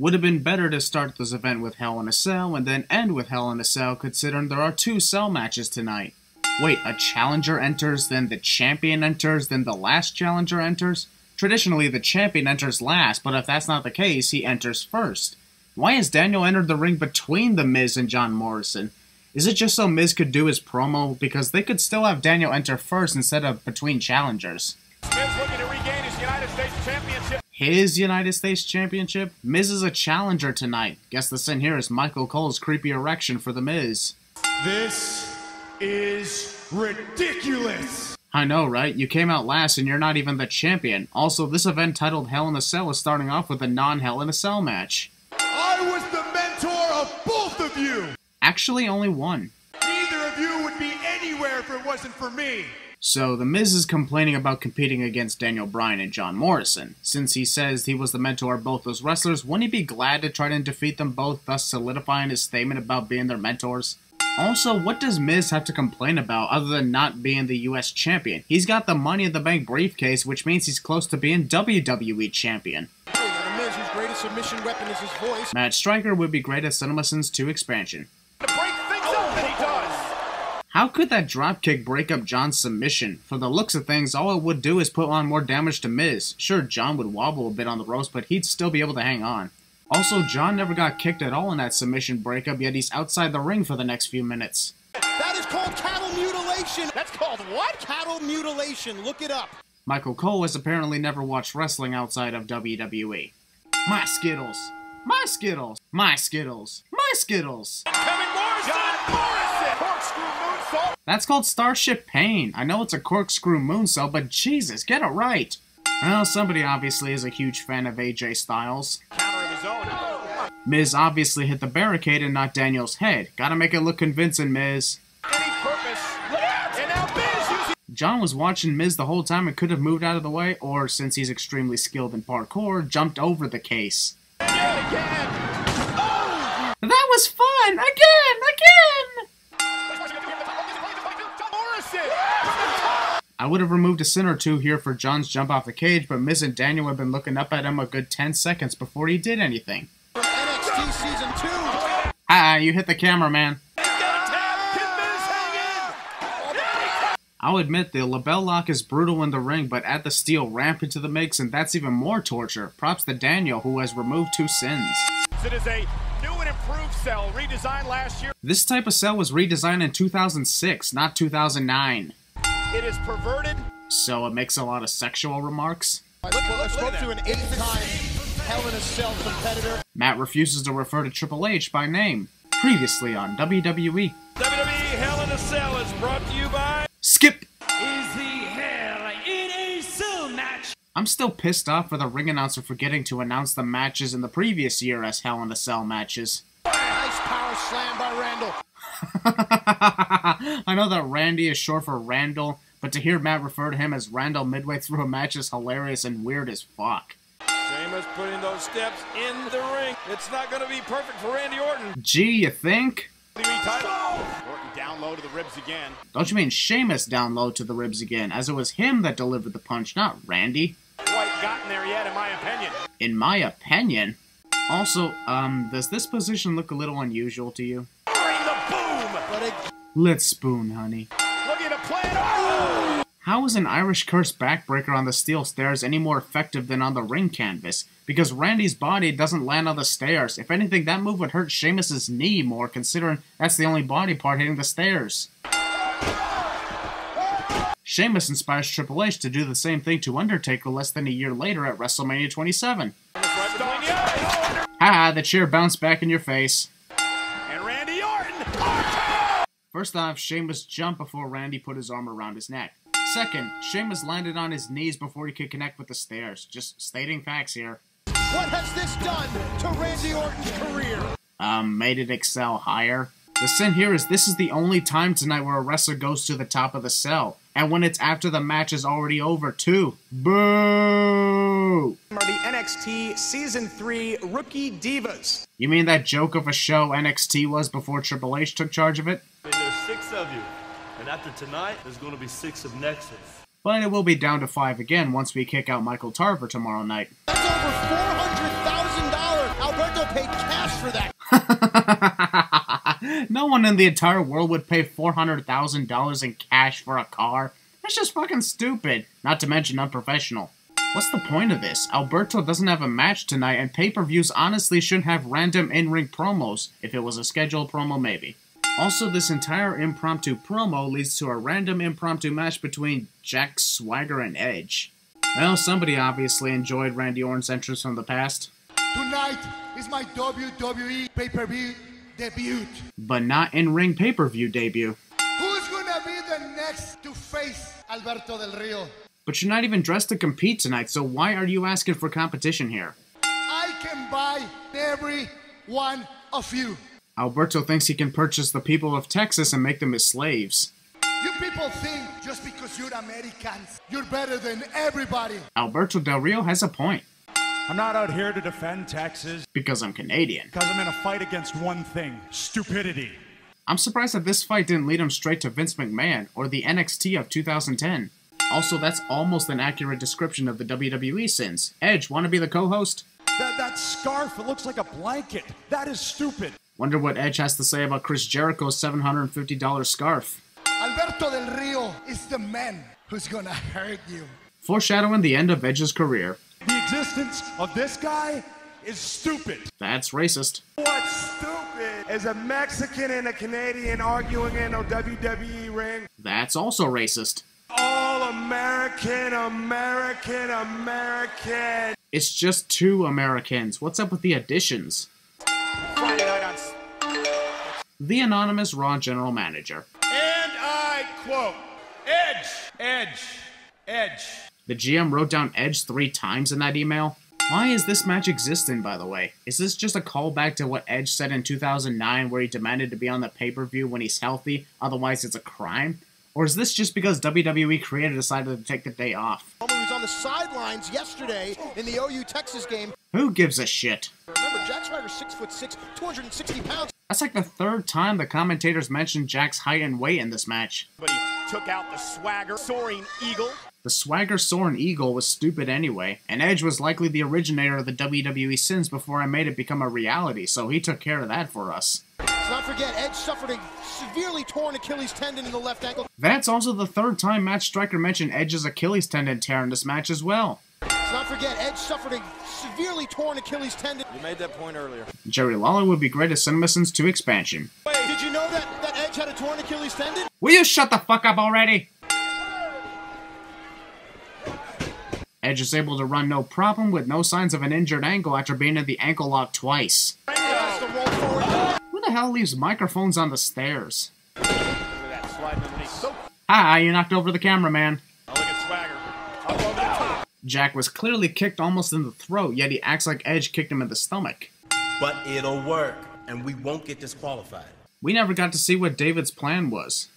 Would have been better to start this event with Hell in a Cell and then end with Hell in a Cell, considering there are 2 cell matches tonight. Wait, a challenger enters, then the champion enters, then the last challenger enters? Traditionally, the champion enters last, but if that's not the case, he enters first. Why has Daniel entered the ring between The Miz and John Morrison? Is it just so Miz could do his promo? Because they could still have Daniel enter first instead of between challengers. Miz looking to regain his United States Championship. His United States Championship? Miz is a challenger tonight. Guess the sin here is Michael Cole's creepy erection for The Miz. This is ridiculous. I know, right? You came out last and you're not even the champion. Also, this event titled Hell in a Cell is starting off with a non-Hell in a Cell match. I was the mentor of both of you. Actually, only one. Neither of you would be anywhere if it wasn't for me. So, The Miz is complaining about competing against Daniel Bryan and John Morrison. Since he says he was the mentor of both those wrestlers, wouldn't he be glad to try to defeat them both, thus solidifying his statement about being their mentors? Also, what does Miz have to complain about other than not being the US champion? He's got the Money in the Bank briefcase, which means he's close to being WWE champion. The Miz, whose greatest submission weapon is his voice. Matt Striker would be great at Cinema Sins 2 expansion. To break things up, and he does. How could that dropkick break up John's submission? For the looks of things, all it would do is put on more damage to Miz. Sure, John would wobble a bit on the ropes, but he'd still be able to hang on. Also, John never got kicked at all in that submission breakup, yet he's outside the ring for the next few minutes. That is called cattle mutilation. That's called what? Cattle mutilation. Look it up. Michael Cole has apparently never watched wrestling outside of WWE. My Skittles. My Skittles. My Skittles. My Skittles. Coming Morrison. John Morrison. Corkscrew moonsault. That's called Starship Pain. I know it's a corkscrew moonsault, but Jesus, get it right. Well, somebody obviously is a huge fan of AJ Styles. Counter of his own. Miz obviously hit the barricade and not Daniel's head. Gotta make it look convincing, Miz. Any purpose. And now Miz using... John was watching Miz the whole time and could have moved out of the way, or, since he's extremely skilled in parkour, jumped over the case. Again. Oh! That was fun! Again! Morrison. I would have removed a sin or two here for John's jump off the cage, but Miz and Daniel had been looking up at him a good 10 seconds before he did anything. From NXT Season 2. You hit the camera, man. I'll admit the LeBell Lock is brutal in the ring, but add the steel ramp into the mix and that's even more torture. Props to Daniel, who has removed 2 sins. It is a new and improved cell, redesigned last year. This type of cell was redesigned in 2006, not 2009. It is perverted. So it makes a lot of sexual remarks. I spoke to an 8-time Hell in a Cell competitor. Matt refuses to refer to Triple H by name. Previously on WWE. WWE Hell in a Cell is brought to you by... Skip! Is the Hell in a Cell match? I'm still pissed off for the ring announcer forgetting to announce the matches in the previous year as Hell in a Cell matches. Nice power slam by Randall. I know that Randy is short for Randall, but to hear Matt refer to him as Randall midway through a match is hilarious and weird as fuck. Sheamus putting those steps in the ring. It's not going to be perfect for Randy Orton. Gee, you think? Orton down low to the ribs again. Don't you mean Sheamus down low to the ribs again, as it was him that delivered the punch, not Randy. Quite gotten there yet, in my opinion. In my opinion? Also, does this position look a little unusual to you? Bring the boom! Let's spoon, honey. Looking to play it. Oh! How is an Irish Curse backbreaker on the steel stairs any more effective than on the ring canvas? Because Randy's body doesn't land on the stairs. If anything, that move would hurt Sheamus' knee more, considering that's the only body part hitting the stairs. Sheamus inspires Triple H to do the same thing to Undertaker less than a year later at WrestleMania 27. Haha, the chair bounced back in your face. And Randy Orton! First off, Sheamus jumped before Randy put his arm around his neck. Second, Sheamus landed on his knees before he could connect with the stairs. Just stating facts here. What has this done to Randy Orton's career? Made it excel higher. The sin here is this is the only time tonight where a wrestler goes to the top of the cell. And when it's after the match is already over, too. Boo! Are the NXT Season 3 Rookie Divas. You mean that joke of a show NXT was before Triple H took charge of it? There's 6 of you. And after tonight, there's going to be 6 of Nexus. But it will be down to 5 again once we kick out Michael Tarver tomorrow night. That's over $400,000 Alberto paid cash for that. No one in the entire world would pay $400,000 in cash for a car. That's just fucking stupid. Not to mention unprofessional. What's the point of this? Alberto doesn't have a match tonight, and pay-per-views honestly shouldn't have random in-ring promos. If it was a scheduled promo, maybe. Also, this entire impromptu promo leads to a random impromptu match between Jack Swagger and Edge. Well, somebody obviously enjoyed Randy Orton's entrance from the past. Tonight is my WWE pay-per-view debut. But not in-ring pay-per-view debut. Who's gonna be the next to face Alberto Del Rio? But you're not even dressed to compete tonight, so why are you asking for competition here? I can buy every one of you. Alberto thinks he can purchase the people of Texas and make them his slaves. You people think just because you're Americans, you're better than everybody. Alberto Del Rio has a point. I'm not out here to defend Texas. Because I'm Canadian. Because I'm in a fight against one thing: stupidity. I'm surprised that this fight didn't lead him straight to Vince McMahon, or the NXT of 2010. Also, that's almost an accurate description of the WWE Sins. Edge, wanna be the co-host? That scarf, it looks like a blanket. That is stupid. Wonder what Edge has to say about Chris Jericho's $750 scarf. Alberto Del Rio is the man who's gonna hurt you. Foreshadowing the end of Edge's career. The existence of this guy is stupid. That's racist. What's stupid is a Mexican and a Canadian arguing in a WWE ring. That's also racist. All American. It's just two Americans. What's up with the additions? Friday night on... The anonymous Raw general manager. And I quote, Edge. The GM wrote down Edge 3 times in that email. Why is this match existing, by the way? Is this just a callback to what Edge said in 2009 where he demanded to be on the pay-per-view when he's healthy, otherwise it's a crime? Or is this just because WWE creator decided to take the day off? He was on the sidelines yesterday in the OU Texas game. Who gives a shit? Remember, Jack Swagger's 6'6", 260 pounds. That's like the third time the commentators mentioned Jack's height and weight in this match. But he took out the Swagger soaring eagle. The Swagger soaring eagle was stupid anyway, and Edge was likely the originator of the WWE Sins before I made it become a reality, so he took care of that for us. Let's not forget, Edge suffered a severely torn Achilles tendon in the left ankle. That's also the third time Matt Striker mentioned Edge's Achilles tendon tear in this match as well. Let's not forget, Edge suffered a severely torn Achilles tendon. You made that point earlier. Jerry Lawler would be great at CinemaSins 2 expansion. Wait, did you know that Edge had a torn Achilles tendon? Will you shut the fuck up already? Edge is able to run no problem with no signs of an injured ankle after being in the ankle lock twice. Who the hell leaves microphones on the stairs? Look at that, sliding underneath. Hi, you knocked over the cameraman. Now look at Swagger. Up over the top. Jack was clearly kicked almost in the throat, yet he acts like Edge kicked him in the stomach. But it'll work, and we won't get disqualified. We never got to see what David's plan was.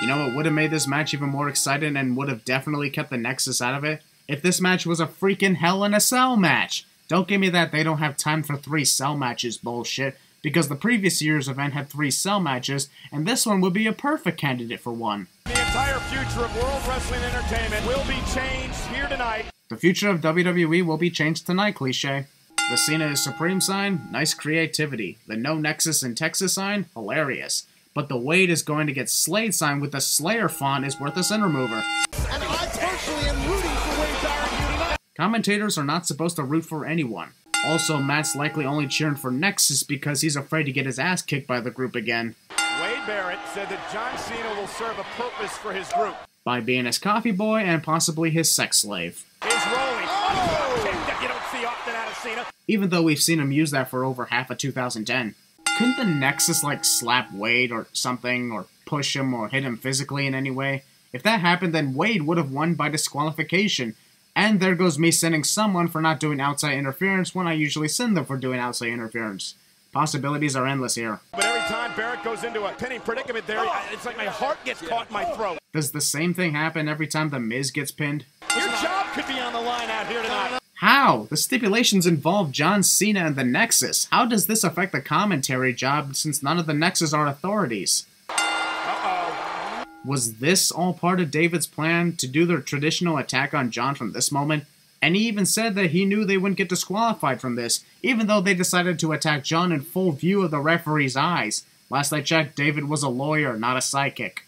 You know what would have made this match even more exciting and would have definitely kept the Nexus out of it? If this match was a freaking Hell in a Cell match! Don't give me that they don't have time for 3 cell matches bullshit, because the previous year's event had 3 cell matches, and this one would be a perfect candidate for one. The entire future of World Wrestling Entertainment will be changed here tonight. The future of WWE will be changed tonight, cliche. The Cena is Supreme sign, nice creativity. The No Nexus in Texas sign, hilarious. But the Wade is going to get Slade sign with the Slayer font is worth a center mover. And I personally am rooting for Wade Barrett here tonight. Commentators are not supposed to root for anyone. Also, Matt's likely only cheering for Nexus because he's afraid to get his ass kicked by the group again. Wade Barrett said that John Cena will serve a purpose for his group. By being his coffee boy and possibly his sex slave. Is rolling. Oh! Kick that you don't see often out of Cena. Even though we've seen him use that for over half of 2010. Couldn't the Nexus, like, slap Wade or something, or push him or hit him physically in any way? If that happened, then Wade would have won by disqualification. And there goes me sending someone for not doing outside interference when I usually send them for doing outside interference. Possibilities are endless here. But every time Barrett goes into a pinning predicament there, it's like my heart gets caught in my throat. Does the same thing happen every time The Miz gets pinned? Your job could be on the line out here tonight. How? The stipulations involve John Cena and the Nexus. How does this affect the commentary job since none of the Nexus are authorities? Was this all part of David's plan to do the traditional attack on John from this moment? And he even said that he knew they wouldn't get disqualified from this, even though they decided to attack John in full view of the referee's eyes. Last I checked, David was a lawyer, not a psychic.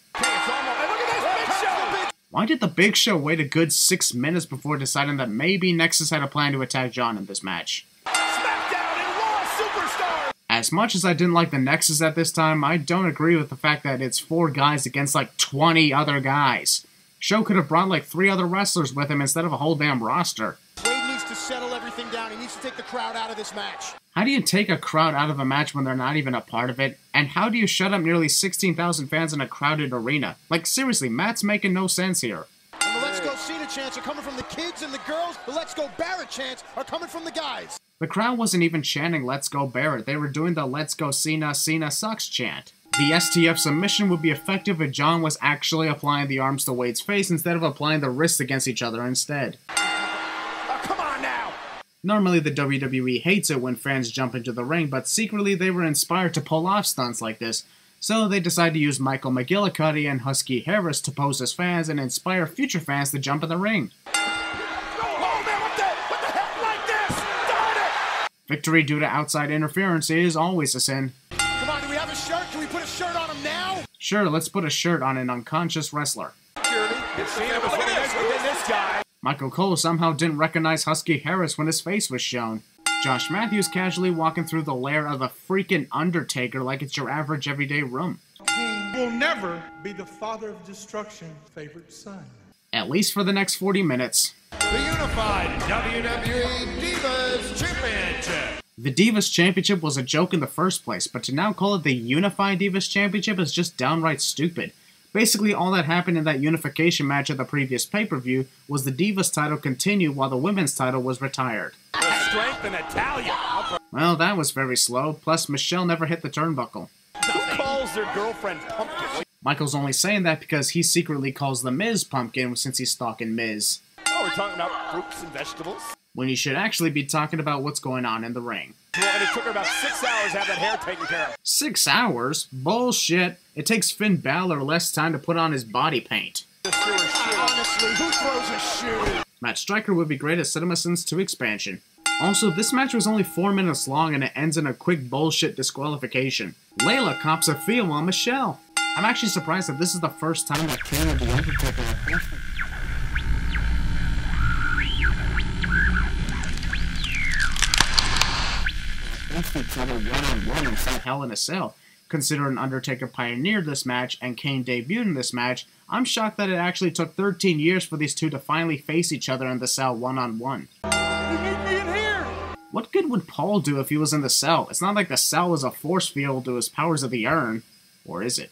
Why did the Big Show wait a good 6 minutes before deciding that maybe Nexus had a plan to attack John in this match? As much as I didn't like the Nexus at this time, I don't agree with the fact that it's 4 guys against like 20 other guys. Show could have brought like 3 other wrestlers with him instead of a whole damn roster. Wade needs to settle everything down. He needs to take the crowd out of this match. How do you take a crowd out of a match when they're not even a part of it? And how do you shut up nearly 16,000 fans in a crowded arena? Like seriously, Matt's making no sense here. And the Let's Go Cena chants are coming from the kids and the girls. The Let's Go Barrett chants are coming from the guys. The crowd wasn't even chanting Let's Go Barrett. They were doing the Let's Go Cena, Cena sucks chant. The STF submission would be effective if John was actually applying the arms to Wade's face instead of applying the wrists against each other instead. Oh, come on now! Normally the WWE hates it when fans jump into the ring, but secretly they were inspired to pull off stunts like this, so they decided to use Michael McGillicuddy and Husky Harris to pose as fans and inspire future fans to jump in the ring. Oh man, what the heck like this? Darn it! Victory due to outside interference is always a sin. Come on, do we have a shirt? Can we put a shirt on him now? Sure, let's put a shirt on an unconscious wrestler. Michael Cole somehow didn't recognize Husky Harris when his face was shown. Josh Matthews casually walking through the lair of the freaking Undertaker like it's your average everyday room. He will never be the father of destruction's favorite son. At least for the next 40 minutes. The Unified WWE Divas Championship. The Divas Championship was a joke in the first place, but to now call it the Unified Divas Championship is just downright stupid. Basically, all that happened in that unification match at the previous pay-per-view was the Divas title continued while the women's title was retired. Strength in Italia. Well, that was very slow, plus Michelle never hit the turnbuckle. Who calls their girlfriend Pumpkin? Michael's only saying that because he secretly calls the Miz Pumpkin since he's stalking Miz. Oh, we're talking about fruits and vegetables? When you should actually be talking about what's going on in the ring. And it took her about 6 hours to have that hair taken care of. 6 hours? Bullshit. It takes Finn Balor less time to put on his body paint. Honestly, who throws a shoe? Matt Striker would be great at Cinema Sins 2 expansion. Also, this match was only 4 minutes long and it ends in a quick bullshit disqualification. Layla cops a feel on Michelle. I'm actually surprised that this is the first time that Kane and the Undertaker are wrestling. Each other one-on-one inside Hell in a Cell. Considering Undertaker pioneered this match and Kane debuted in this match, I'm shocked that it actually took 13 years for these two to finally face each other in the cell one-on-one. You need me in here! What good would Paul do if he was in the cell? It's not like the cell was a force field to his powers of the urn. Or is it?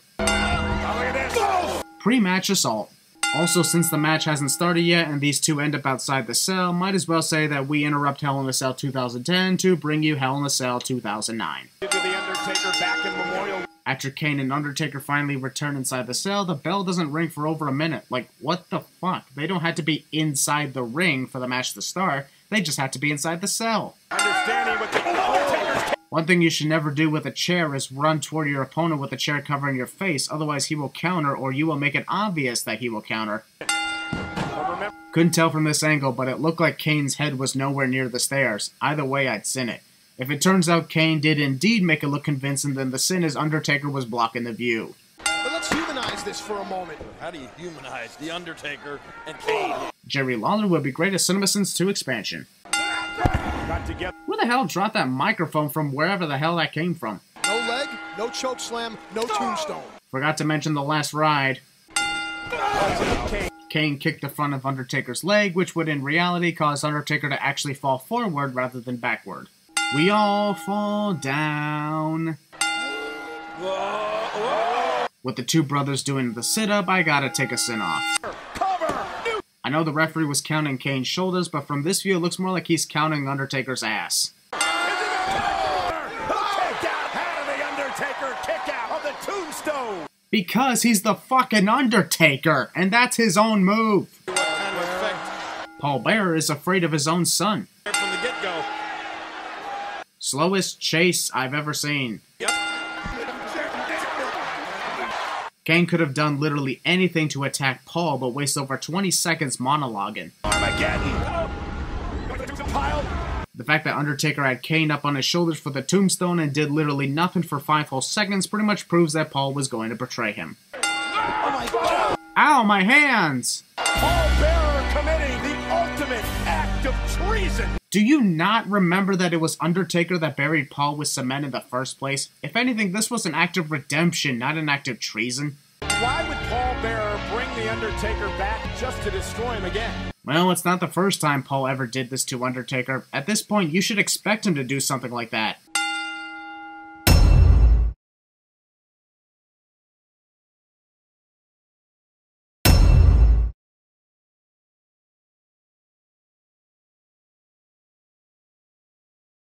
Pre-match assault. Also, since the match hasn't started yet and these two end up outside the cell, might as well say that we interrupt Hell in a Cell 2010 to bring you Hell in a Cell 2009. After Kane and Undertaker finally return inside the cell, the bell doesn't ring for over a minute. Like, what the fuck? They don't have to be inside the ring for the match to start, they just have to be inside the cell. One thing you should never do with a chair is run toward your opponent with the chair covering your face, otherwise he will counter or you will make it obvious that he will counter. Couldn't tell from this angle, but it looked like Kane's head was nowhere near the stairs. Either way, I'd sin it. If it turns out Kane did indeed make it look convincing, then the sin is Undertaker was blocking the view. But let's humanize this for a moment. How do you humanize The Undertaker and Kane? Jerry Lawler would be great at Cinema Sins 2 expansion. Who the hell dropped that microphone from wherever the hell that came from? No leg, no choke slam, no tombstone. Forgot to mention the last ride. Kane kicked the front of Undertaker's leg, which would in reality cause Undertaker to actually fall forward rather than backward. We all fall down. With the two brothers doing the sit-up, I gotta take a sin off. I know the referee was counting Kane's shoulders, but from this view it looks more like he's counting Undertaker's ass. Because he's the fucking Undertaker, and that's his own move. Paul Bearer is afraid of his own son. From the get-go. Slowest chase I've ever seen. Yep. Kane could have done literally anything to attack Paul, but wasted over 20 seconds monologuing. Armageddon! piled. The fact that Undertaker had Kane up on his shoulders for the tombstone and did literally nothing for 5 whole seconds pretty much proves that Paul was going to betray him. Oh my God! Ow, my hands! Paul Bearer committing the ultimate act of treason! Do you not remember that it was Undertaker that buried Paul with cement in the first place? If anything, this was an act of redemption, not an act of treason. Why would Paul Bearer bring the Undertaker back just to destroy him again? Well, it's not the first time Paul ever did this to Undertaker. At this point, you should expect him to do something like that.